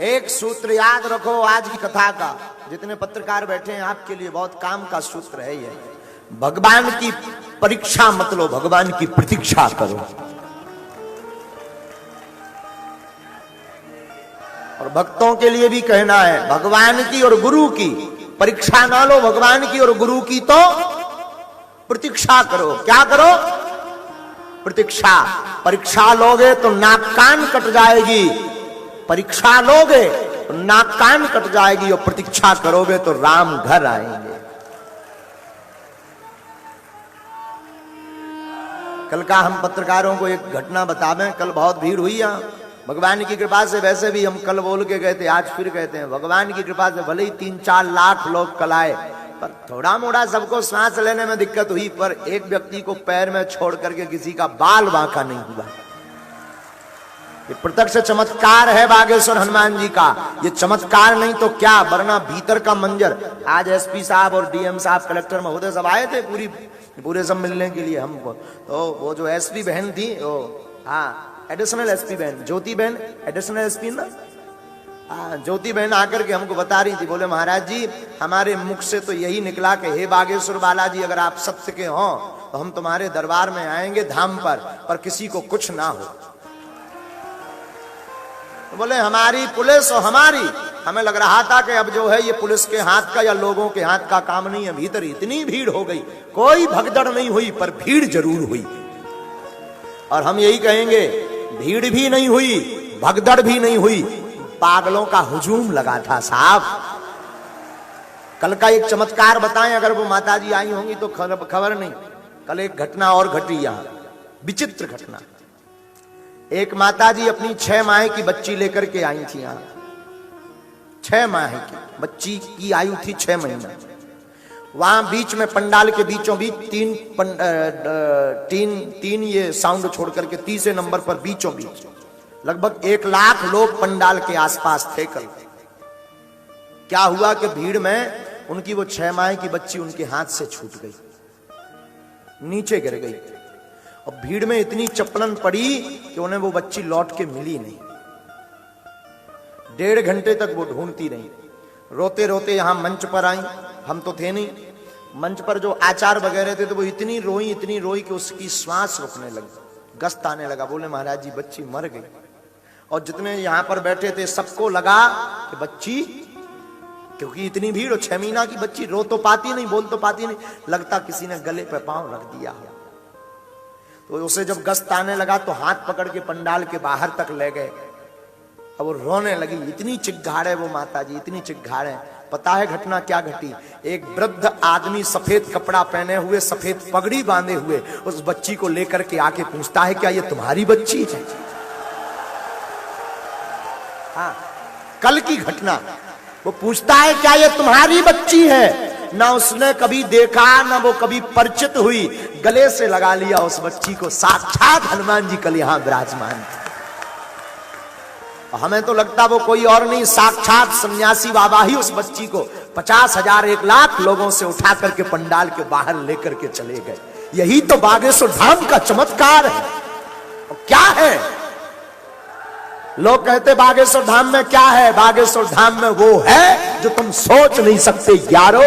एक सूत्र याद रखो आज की कथा का, जितने पत्रकार बैठे हैं आपके लिए बहुत काम का सूत्र है ये। भगवान की परीक्षा मत लो, भगवान की प्रतीक्षा करो। और भक्तों के लिए भी कहना है, भगवान की और गुरु की परीक्षा ना लो, भगवान की और गुरु की तो प्रतीक्षा करो। क्या करो? प्रतीक्षा। परीक्षा लोगे तो नाक कान कट जाएगी, परीक्षा लोगे तो नाक कान कट जाएगी, और प्रतीक्षा करोगे तो राम घर आएंगे। कल का हम पत्रकारों को एक घटना बता दें। कल बहुत भीड़ हुई यहाँ, भगवान की कृपा से। वैसे भी हम कल बोल के गए थे, आज फिर कहते हैं, भगवान की कृपा से भले ही 3-4 लाख लोग कल आए, पर थोड़ा मोड़ा सबको सांस लेने में दिक्कत हुई, पर एक व्यक्ति को पैर में छोड़ करके किसी का बाल बांका नहीं हुआ। ये प्रत्यक्ष चमत्कार है बागेश्वर हनुमान जी का। ये चमत्कार नहीं तो क्या, वरना भीतर का मंजर। आज एसपी साहब और डीएम साहब, कलेक्टर महोदय सब आए थे पूरे सब मिलने के लिए हमको। तो वो जो एसपी बहन थी, वो हाँ एडिशनल एसपी बहन, ज्योति बहन एडिशनल एसपी ना, ज्योति बहन आकर के हमको बता रही थी, बोले महाराज जी हमारे मुख से तो यही निकला कि हे बागेश्वर बालाजी, अगर आप सत्य के हो तो हम तुम्हारे दरबार में आएंगे धाम पर किसी को कुछ ना हो। तो बोले हमारी पुलिस और हमें लग रहा था कि अब जो है ये पुलिस के हाथ का या लोगों के हाथ का काम नहीं है। भीतर इतनी भीड़ हो गई, कोई भगदड़ नहीं हुई पर भीड़ जरूर हुई। और हम यही कहेंगे, भीड़ भी नहीं हुई, भगदड़ भी नहीं हुई, पागलों का हुजूम लगा था साहब। कल का एक चमत्कार बताएं, अगर वो माताजी आई होंगी तो खबर नहीं। कल एक घटना और घटी यहां, विचित्र घटना। एक माताजी अपनी 6 माह की बच्ची लेकर के आई थी यहां। 6 माह की बच्ची की आयु थी 6 महीना। वहां बीच में पंडाल के बीचों बीच तीन ये साउंड छोड़ करके तीसरे नंबर पर बीचों बीच लगभग 1 लाख लोग पंडाल के आसपास थे कल। क्या हुआ कि भीड़ में उनकी वो 6 माह की बच्ची उनके हाथ से छूट गई, नीचे गिर गई। और भीड़ में इतनी चपलन पड़ी कि उन्हें वो बच्ची लौट के मिली नहीं। 1.5 घंटे तक वो ढूंढती रही। रोते रोते यहां मंच पर आई, हम तो थे नहीं। मंच पर जो आचार्य वगैरह थे तो वो इतनी रोई कि उसकी श्वास रुकने लगी, गस्त आने लगा। बोले महाराज जी बच्ची मर गई। और जितने यहां पर बैठे थे सबको लगा कि बच्ची, क्योंकि इतनी भीड़, 6 महीना की बच्ची रो तो पाती नहीं, बोल तो पाती नहीं, लगता किसी ने गले पे पांव रख दिया हो। तो उसे जब गस्त आने लगा तो हाथ पकड़ के पंडाल के बाहर तक ले गए। अब वो रोने लगी, इतनी चिल्लाए वो माताजी, इतनी चिल्लाए। पता है घटना क्या घटी? एक वृद्ध आदमी सफेद कपड़ा पहने हुए, सफेद पगड़ी बांधे हुए उस बच्ची को लेकर के आके पूछता है, क्या ये तुम्हारी बच्ची है? हाँ, कल की घटना। वो पूछता है क्या ये तुम्हारी बच्ची है? ना उसने कभी देखा, ना वो कभी परिचित हुई, गले से लगा लिया उस बच्ची को। साक्षात हनुमान जी कल यहां विराजमान थे। हमें तो लगता वो कोई और नहीं, साक्षात सन्यासी बाबा ही उस बच्ची को 50,000 1 लाख लोगों से उठा करके पंडाल के बाहर लेकर के चले गए। यही तो बागेश्वर धाम का चमत्कार है। और क्या है? लोग कहते बागेश्वर धाम में क्या है? बागेश्वर धाम में वो है जो तुम सोच नहीं सकते यारो।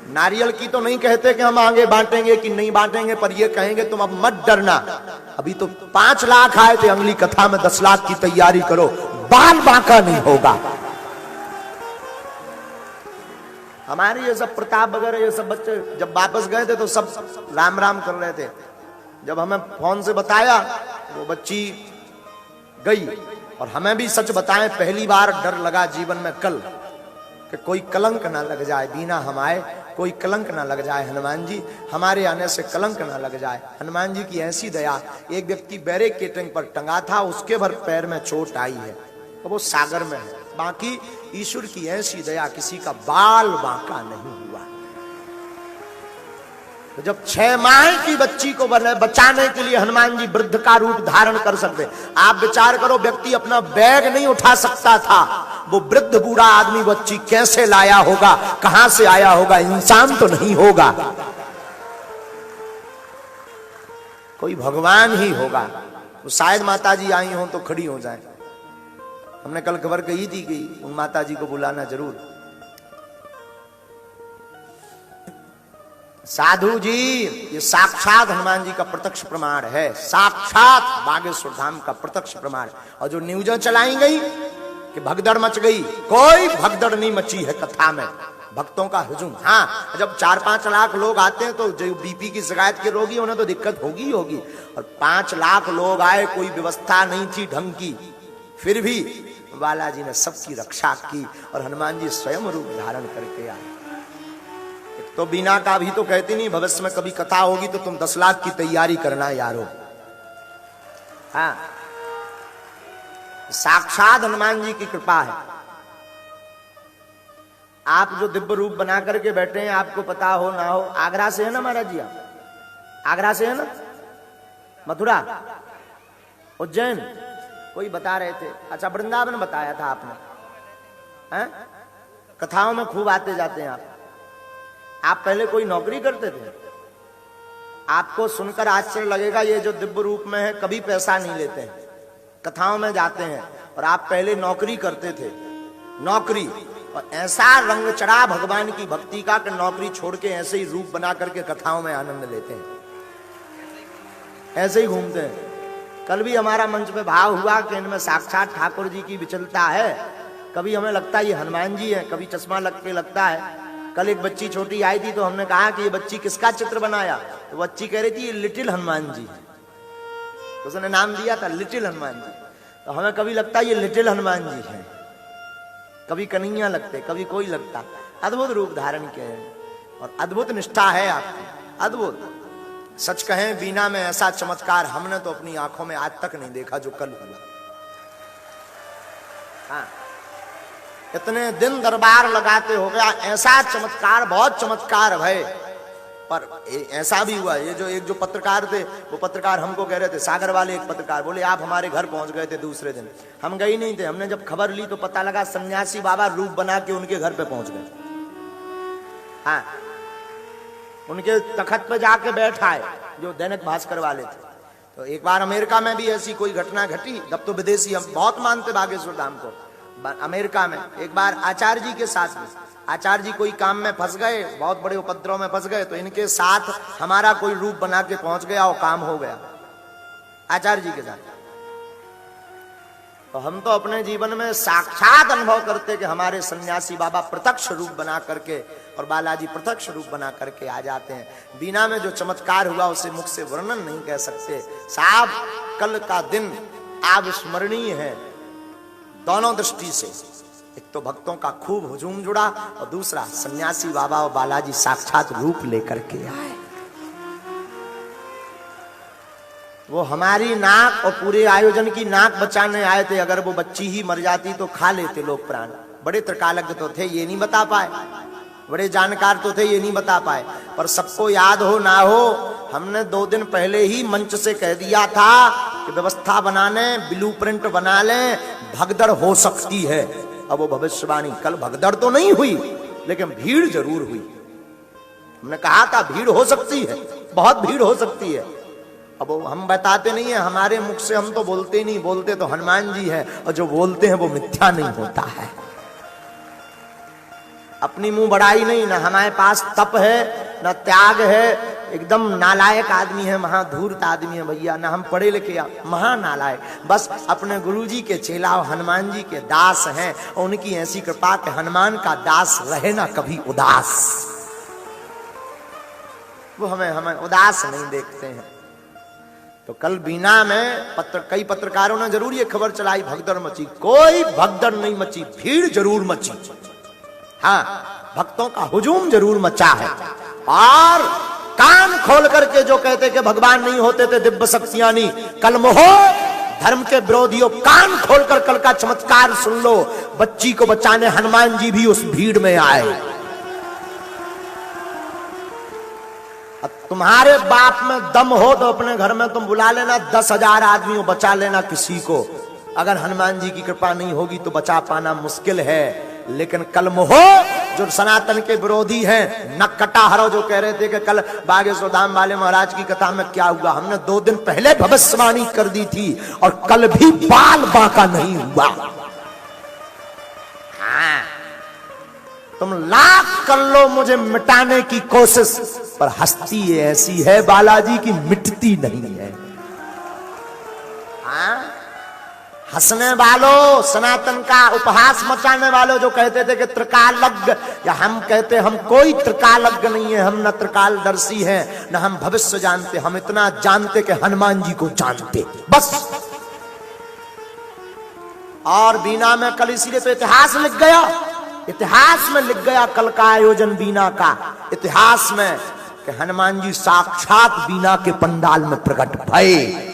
नारियल की तो नहीं कहते कि हम आगे बांटेंगे कि नहीं बांटेंगे, पर ये कहेंगे तुम अब मत डरना, अभी तो 5 लाख आए थे अगली कथा में, 10 लाख की तैयारी करो, बाल बांका नहीं होगा। हमारे ये सब प्रताप वगैरह ये सब बच्चे जब वापस गए थे तो सब राम राम कर रहे थे। जब हमें फोन से बताया वो बच्ची गई, और हमें भी सच बताएं पहली बार डर लगा जीवन में कल कि कोई कलंक ना लग जाए, बिना हम आए कोई कलंक ना लग जाए। हनुमान जी हमारे आने से कलंक ना लग जाए। हनुमान जी की ऐसी दया। एक व्यक्ति बैरिकेडिंग पर टंगा था, उसके भर पैर में चोट आई है, तो वो सागर में है। बाकी ईश्वर की ऐसी दया, किसी का बाल बांका नहीं हुआ। तो जब 6 माह की बच्ची को बचाने के लिए हनुमान जी वृद्ध का रूप धारण कर सकते। आप विचार करो, व्यक्ति अपना बैग नहीं उठा सकता था, वो वृद्ध बूढ़ा आदमी बच्ची कैसे लाया होगा, कहां से आया होगा? इंसान तो नहीं होगा, कोई भगवान ही होगा। तो शायद माताजी आई हो तो खड़ी हो जाए। हमने कल खबर कही थी कि उन माता जी को बुलाना जरूर। साधु जी, ये साक्षात हनुमान जी का प्रत्यक्ष प्रमाण है, साक्षात बागेश्वर धाम का प्रत्यक्ष प्रमाण। और जो न्यूज़ें चलाई गई कि भगदड़ मच गई, कोई भगदड़ नहीं मची है कथा में, भक्तों का हुजूम। हाँ, जब 4-5 लाख लोग आते हैं तो जो बीपी की शिकायत के रोगी उन्हें तो दिक्कत होगी होगी, और 5 लाख लोग आए, कोई व्यवस्था नहीं थी ढंग की, फिर भी बालाजी ने सबकी रक्षा की और हनुमान जी स्वयं रूप धारण करके आए। तो बिना का भी तो कहते नहीं, भविष्य में कभी कथा होगी तो तुम 10 लाख की तैयारी करना यारो। हाँ, साक्षात हनुमान जी की कृपा है। आप जो दिव्य रूप बना करके बैठे हैं, आपको पता हो ना हो, आगरा से है ना महाराज जी? आप आगरा से है ना? मथुरा, उज्जैन, कोई बता रहे थे। अच्छा, वृंदावन बताया था आपने। हैं? कथाओं में खूब आते जाते हैं आप पहले कोई नौकरी करते थे? आपको सुनकर आश्चर्य लगेगा, ये जो दिव्य रूप में है कभी पैसा नहीं लेते हैं, कथाओं में जाते हैं। और आप पहले नौकरी करते थे, नौकरी, और ऐसा रंग चढ़ा भगवान की भक्ति का कि नौकरी छोड़ के ऐसे ही रूप बना करके कथाओं में आनंद लेते हैं, ऐसे ही घूमते हैं। कल भी हमारा मंच पे भाव हुआ कि इनमें साक्षात ठाकुर जी की विचलता है। कभी हमें लगता है ये हनुमान जी है, कभी चश्मा लग के लगता है। कल एक बच्ची छोटी आई थी तो हमने कहा कि ये बच्ची किसका चित्र बनाया, तो बच्ची कह रही थी ये लिटिल हनुमान जी, तो उसने नाम दिया था लिटिल हनुमान जी। तो हमें कभी लगता है ये लिटिल हनुमान जी है, कभी कन्हैया लगते, कभी कोई लगता। अद्भुत रूप धारण किए हैं और अद्भुत निष्ठा है आपकी, अद्भुत। सच कहें, बीना में ऐसा चमत्कार हमने तो अपनी आंखों में आज तक नहीं देखा जो कल हुआ। हाँ, इतने दिन दरबार लगाते हो गया, ऐसा चमत्कार, बहुत चमत्कार है। पर ऐसा भी हुआ, ये जो एक जो पत्रकार थे, वो पत्रकार हमको कह रहे थे, सागर वाले एक पत्रकार बोले आप हमारे घर पहुंच गए थे दूसरे दिन। हम गए नहीं थे, हमने जब खबर ली तो पता लगा सन्यासी बाबा रूप बना के उनके घर पे पहुंच गए। हाँ, उनके तखत पे जाके बैठा है, जो दैनिक भास्कर वाले थे। तो एक बार अमेरिका में भी ऐसी कोई घटना घटी, तब तो विदेशी हम बहुत मानते बागेश्वर धाम को। अमेरिका में एक बार आचार्य जी के साथ में, आचार्य जी कोई काम में फंस गए, बहुत बड़े उपद्रव में फंस गए, तो इनके साथ हमारा कोई रूप बना के पहुंच गया और काम हो गया आचार्य जी के साथ। तो हम तो अपने जीवन में साक्षात अनुभव करते कि हमारे सन्यासी बाबा प्रत्यक्ष रूप बना करके और बालाजी प्रत्यक्ष रूप बना करके आ जाते हैं। बीना में जो चमत्कार हुआ उसे मुख से वर्णन नहीं कह सकते साहब। कल का दिन अविस्मरणीय है दोनों दृष्टि से। एक तो भक्तों का खूब हुजूम जुड़ा और दूसरा सन्यासी बाबा और बालाजी साक्षात रूप लेकर के आए। वो हमारी नाक और पूरे आयोजन की नाक बचाने आए थे। अगर वो बच्ची ही मर जाती तो खा लेते लोग प्राण। बड़े त्रिकालज्ञ तो थे, ये नहीं बता पाए, बड़े जानकार तो थे, ये नहीं बता पाए। पर सबको याद हो ना हो, हमने 2 दिन पहले ही मंच से कह दिया था कि व्यवस्था बना लें, ब्लूप्रिंट बना लें, भगदड़ हो सकती है। अब वो भविष्यवाणी, कल भगदड़ तो नहीं हुई लेकिन भीड़ जरूर हुई। हमने कहा था भीड़ हो सकती है, बहुत भीड़ हो सकती है। अब हम बताते नहीं है, हमारे मुख से हम तो बोलते नहीं, बोलते तो हनुमान जी है, और जो बोलते हैं वो मिथ्या नहीं होता है। अपनी मुंह बढ़ाई नहीं, ना हमारे पास तप है ना त्याग है, एकदम नालायक आदमी है, महाधूर्त आदमी है भैया, ना हम पढ़े लिखे, महानालायक। बस अपने गुरुजी के चेला और हनुमान जी के दास हैं, और उनकी ऐसी कृपा कि हनुमान का दास रहे ना कभी उदास। वो हमें उदास नहीं देखते हैं। तो कल बीना में कई पत्रकारों ने जरूर ये खबर चलाई भगदड़ मची। कोई भगदड़ नहीं मची, भीड़ जरूर मची। हाँ, भक्तों का हुजूम जरूर मचा है। और कान खोल करके जो कहते कि भगवान नहीं होते थे, दिव्य शक्तियां नहीं, कल मोहो धर्म के विरोधियों, कान खोलकर कल का चमत्कार सुन लो। बच्ची को बचाने हनुमान जी भी उस भीड़ में आए। तुम्हारे बाप में दम हो तो अपने घर में तुम बुला लेना 10,000 आदमियों, बचा लेना किसी को। अगर हनुमान जी की कृपा नहीं होगी तो बचा पाना मुश्किल है। लेकिन कल मोहो जो सनातन के विरोधी हैं, नक्कटाहरो जो कह रहे थे कि कल बागेश्वर धाम वाले महाराज की कथा में क्या हुआ, हमने 2 दिन पहले भविष्यवाणी कर दी थी और कल भी बाल बांका नहीं हुआ। तुम लाख कर लो मुझे मिटाने की कोशिश, पर हस्ती ऐसी है बालाजी की मिटती नहीं है। हाँ? हंसने वालों, सनातन का उपहास मचाने वालों जो कहते थे कि त्रिकालज्ञ, या हम कहते हम कोई त्रिकालज्ञ नहीं है, हम न त्रिकालदर्शी हैं, न हम भविष्य जानते, हम इतना जानते कि हनुमान जी को जानते बस। और बीना में कल इसीलिए तो इतिहास लिख गया, इतिहास में लिख गया कल का आयोजन बीना का, इतिहास में कि हनुमान जी साक्षात बीना के पंडाल में प्रकट भये।